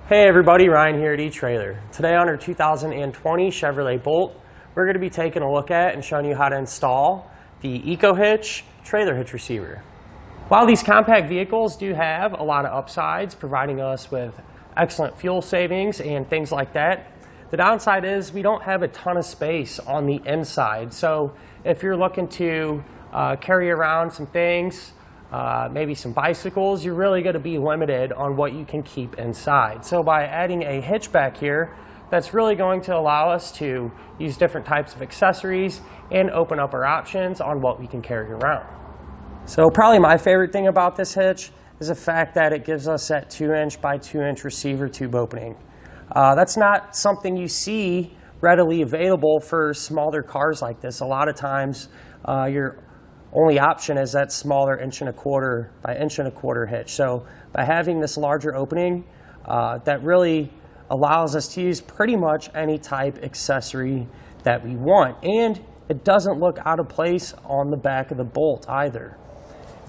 Hey everybody, Ryan here at eTrailer. Today on our 2020 Chevrolet Bolt, we're going to be taking a look at and showing you how to install the EcoHitch Trailer Hitch receiver. While these compact vehicles do have a lot of upsides, providing us with excellent fuel savings and things like that, the downside is we don't have a ton of space on the inside. So if you're looking to carry around some things, maybe some bicycles, you're really going to be limited on what you can keep inside. So by adding a hitch back here, that's really going to allow us to use different types of accessories and open up our options on what we can carry around. So probably my favorite thing about this hitch is the fact that it gives us that 2-inch by 2-inch receiver tube opening. That's not something you see readily available for smaller cars like this. A lot of times your only option is that smaller 1.25 by 1.25 hitch. So by having this larger opening, that really allows us to use pretty much any type accessory that we want. And it doesn't look out of place on the back of the Bolt either.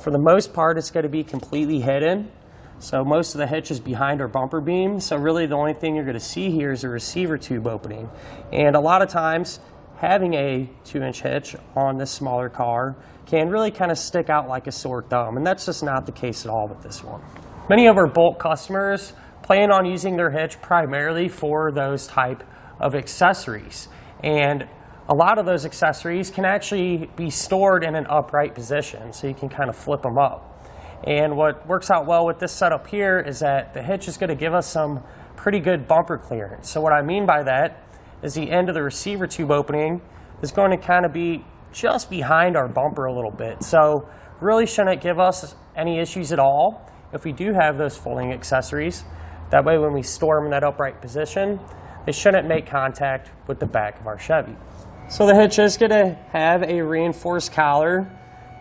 For the most part, it's going to be completely hidden. So most of the hitch is behind our bumper beam. So really the only thing you're going to see here is a receiver tube opening. And a lot of times, having a 2-inch hitch on this smaller car can really kind of stick out like a sore thumb, and that's just not the case at all with this one. Many of our Bolt customers plan on using their hitch primarily for those type of accessories, and a lot of those accessories can actually be stored in an upright position, so you can kind of flip them up. And what works out well with this setup here is that the hitch is going to give us some pretty good bumper clearance. So what I mean by that is the end of the receiver tube opening is going to kind of be just behind our bumper a little bit. So really shouldn't give us any issues at all if we do have those folding accessories. That way when we store them in that upright position, they shouldn't make contact with the back of our Chevy. So the hitch is going to have a reinforced collar,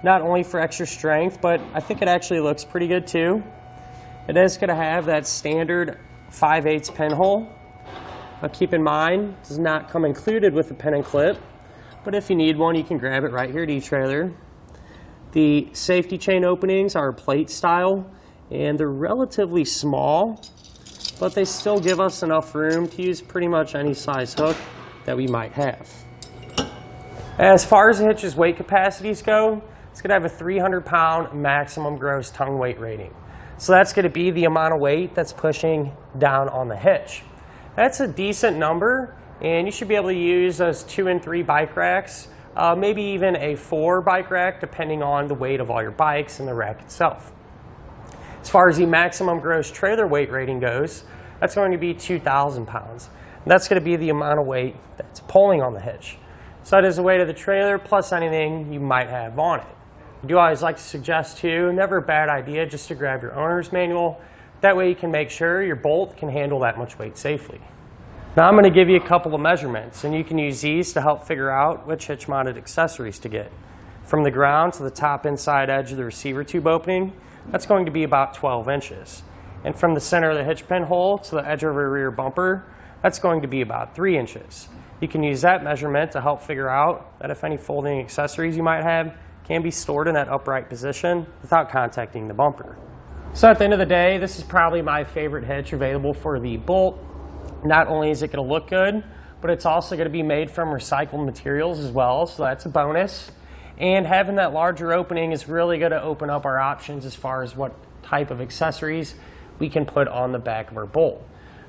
not only for extra strength, but I think it actually looks pretty good too. It is going to have that standard 5/8 pinhole. Keep in mind, it does not come included with the pin and clip, but if you need one, you can grab it right here at eTrailer. The safety chain openings are plate style, and they're relatively small, but they still give us enough room to use pretty much any size hook that we might have. As far as the hitch's weight capacities go, it's going to have a 300-pound maximum gross tongue weight rating. So that's going to be the amount of weight that's pushing down on the hitch. That's a decent number, and you should be able to use those 2 and 3 bike racks, maybe even a 4 bike rack, depending on the weight of all your bikes and the rack itself. As far as the maximum gross trailer weight rating goes, that's going to be 2,000 pounds. And that's going to be the amount of weight that's pulling on the hitch. So that is the weight of the trailer plus anything you might have on it. I do always like to suggest too, never a bad idea just to grab your owner's manual. That way you can make sure your Bolt can handle that much weight safely. Now I'm going to give you a couple of measurements, and you can use these to help figure out which hitch mounted accessories to get. From the ground to the top inside edge of the receiver tube opening, that's going to be about 12 inches. And from the center of the hitch pin hole to the edge of our rear bumper, that's going to be about 3 inches. You can use that measurement to help figure out that if any folding accessories you might have can be stored in that upright position without contacting the bumper. So at the end of the day, this is probably my favorite hitch available for the Bolt. Not only is it going to look good, but it's also going to be made from recycled materials as well, so that's a bonus. And having that larger opening is really going to open up our options as far as what type of accessories we can put on the back of our Bolt.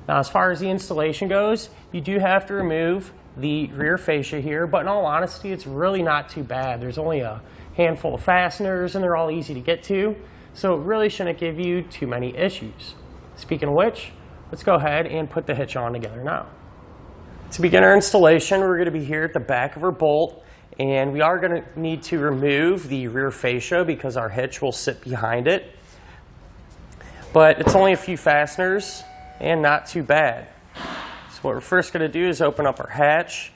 Now as far as the installation goes, you do have to remove the rear fascia here, but in all honesty, it's really not too bad. There's only a handful of fasteners, and they're all easy to get to. So it really shouldn't give you too many issues. Speaking of which, let's go ahead and put the hitch on together now. To begin our installation, we're going to be here at the back of our Bolt, and we are going to need to remove the rear fascia because our hitch will sit behind it. But it's only a few fasteners and not too bad. So what we're first going to do is open up our hatch,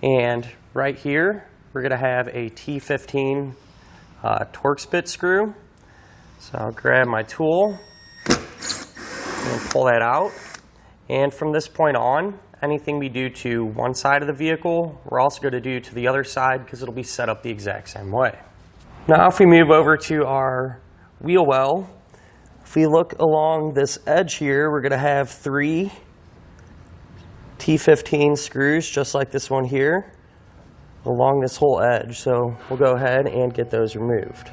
and right here we're going to have a T15 Torx bit screw. So I'll grab my tool and pull that out. And from this point on, anything we do to one side of the vehicle, we're also going to do to the other side because it'll be set up the exact same way. Now if we move over to our wheel well, If we look along this edge here, we're going to have 3 T15 screws, just like this one here, along this whole edge. So we'll go ahead and get those removed.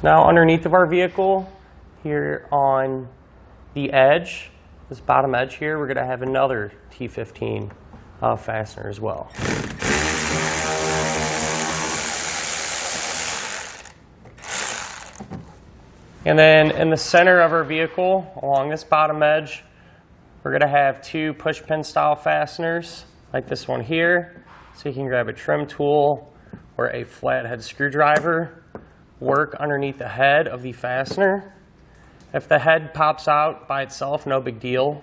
Now underneath of our vehicle, here on the edge, this bottom edge here, we're going to have another T15 fastener as well. And then in the center of our vehicle, along this bottom edge, we're going to have 2 push pin style fasteners, like this one here. So you can grab a trim tool or a flathead screwdriver, work underneath the head of the fastener. If the head pops out by itself, no big deal.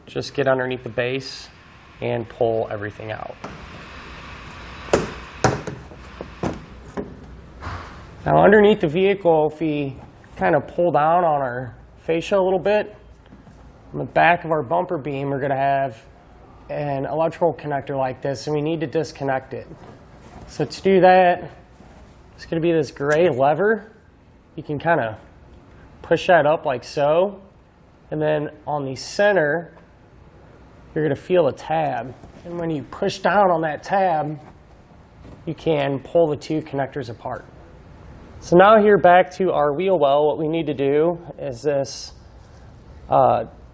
Just get underneath the base and pull everything out. Now underneath the vehicle, if we kind of pull down on our fascia a little bit, on the back of our bumper beam, we're going to have an electrical connector like this, and we need to disconnect it. So to do that, it's going to be this gray lever. You can kind of push that up like so, and then on the center, you're going to feel a tab. And when you push down on that tab, you can pull the 2 connectors apart. So now here back to our wheel well, what we need to do is this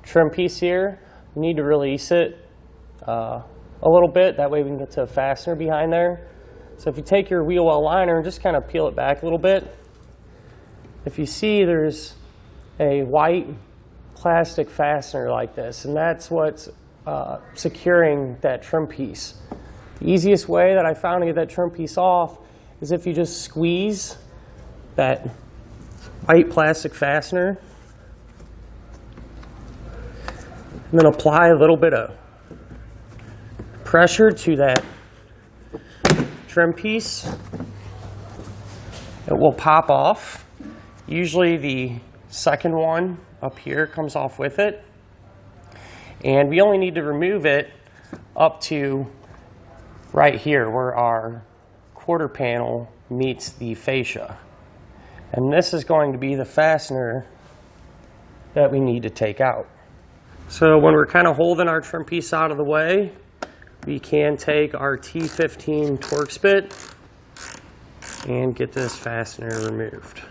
trim piece here. We need to release it a little bit. That way we can get to a fastener behind there. So if you take your wheel well liner and just kind of peel it back a little bit, if you see there's a white plastic fastener like this, and that's what's securing that trim piece. The easiest way that I found to get that trim piece off is if you just squeeze that white plastic fastener and then apply a little bit of pressure to that trim piece. It will pop off. Usually the second one up here comes off with it, and we only need to remove it up to right here where our quarter panel meets the fascia, and this is going to be the fastener that we need to take out. So when we're kind of holding our trim piece out of the way, we can take our T15 Torx bit and get this fastener removed.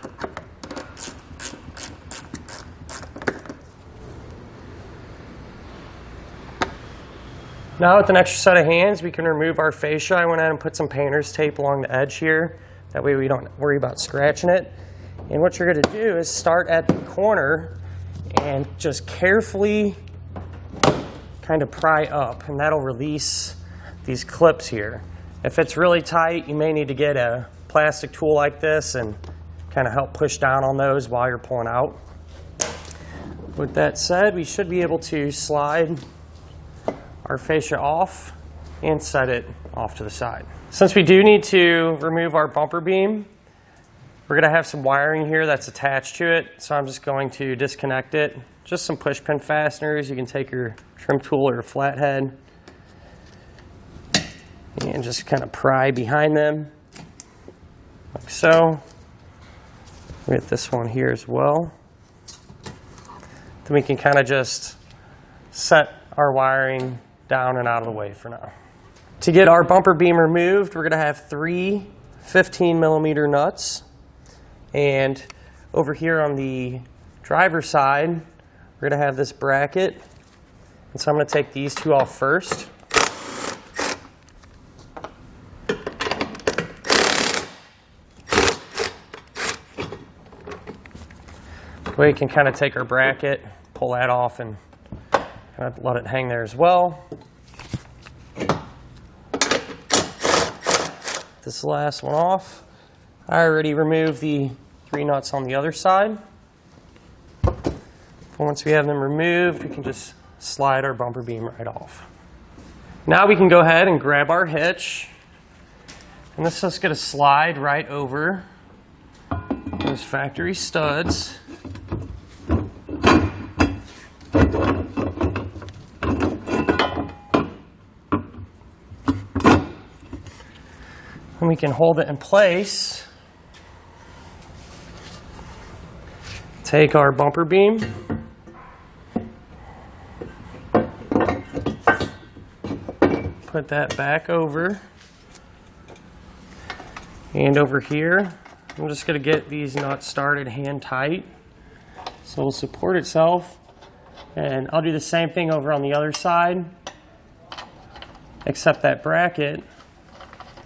Now with an extra set of hands, we can remove our fascia. I went ahead and put some painter's tape along the edge here. That way we don't worry about scratching it. And what you're going to do is start at the corner and just carefully kind of pry up, and that'll release these clips here. If it's really tight, you may need to get a plastic tool like this and kind of help push down on those while you're pulling out. With that said, we should be able to slide our fascia off and set it off to the side. Since we do need to remove our bumper beam, we're going to have some wiring here that's attached to it, so I'm just going to disconnect it. Just some push pin fasteners. You can take your trim tool or a flathead and just kind of pry behind them like so. We get this one here as well. Then we can kind of just set our wiring down and out of the way for now. To get our bumper beam removed, we're going to have 3 15mm nuts. And over here on the driver's side, we're going to have this bracket. And so I'm going to take these 2 off first. We can kind of take our bracket, pull that off, and kind of let it hang there as well. This last one off. I already removed the 3 nuts on the other side. Once we have them removed, we can just slide our bumper beam right off. Now we can go ahead and grab our hitch, and this is going to slide right over those factory studs. And we can hold it in place. Take our bumper beam. Put that back over. And over here, I'm just going to get these nuts started hand tight. So it'll support itself. And I'll do the same thing over on the other side, except that bracket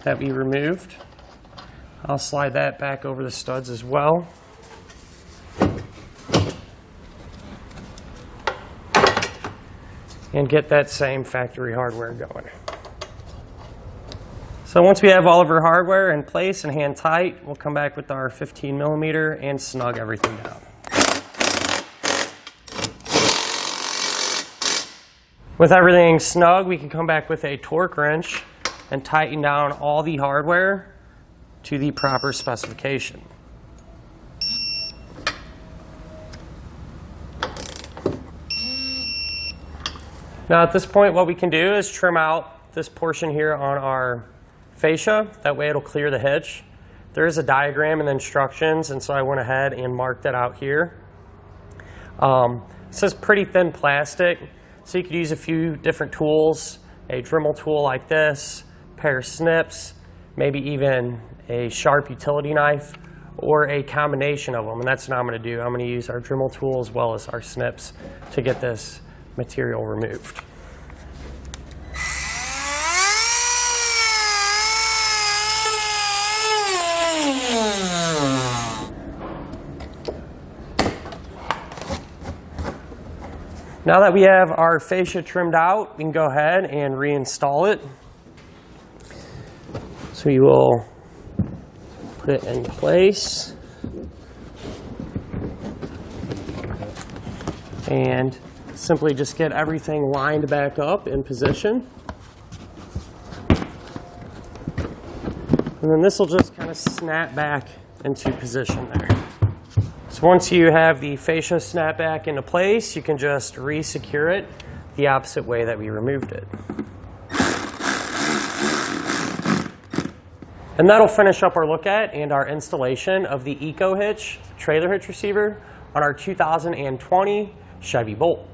that we removed. I'll slide that back over the studs as well. And get that same factory hardware going. So once we have all of our hardware in place and hand tight, we'll come back with our 15mm and snug everything down. With everything snug, we can come back with a torque wrench and tighten down all the hardware to the proper specification. Now at this point, what we can do is trim out this portion here on our fascia. That way it'll clear the hitch. There is a diagram and instructions, and so I went ahead and marked that out here. This is pretty thin plastic, so you could use a few different tools, a Dremel tool like this, a pair of snips, maybe even a sharp utility knife, or a combination of them, and that's what I'm going to do. I'm going to use our Dremel tool as well as our snips to get this material removed. Now that we have our fascia trimmed out, we can go ahead and reinstall it. So we will put it in place and simply just get everything lined back up in position. And then this will just kind of snap back into position there. So once you have the fascia snap back into place, you can just re-secure it the opposite way that we removed it. And that'll finish up our look at and our installation of the EcoHitch Trailer Hitch receiver on our 2020 Chevy Bolt.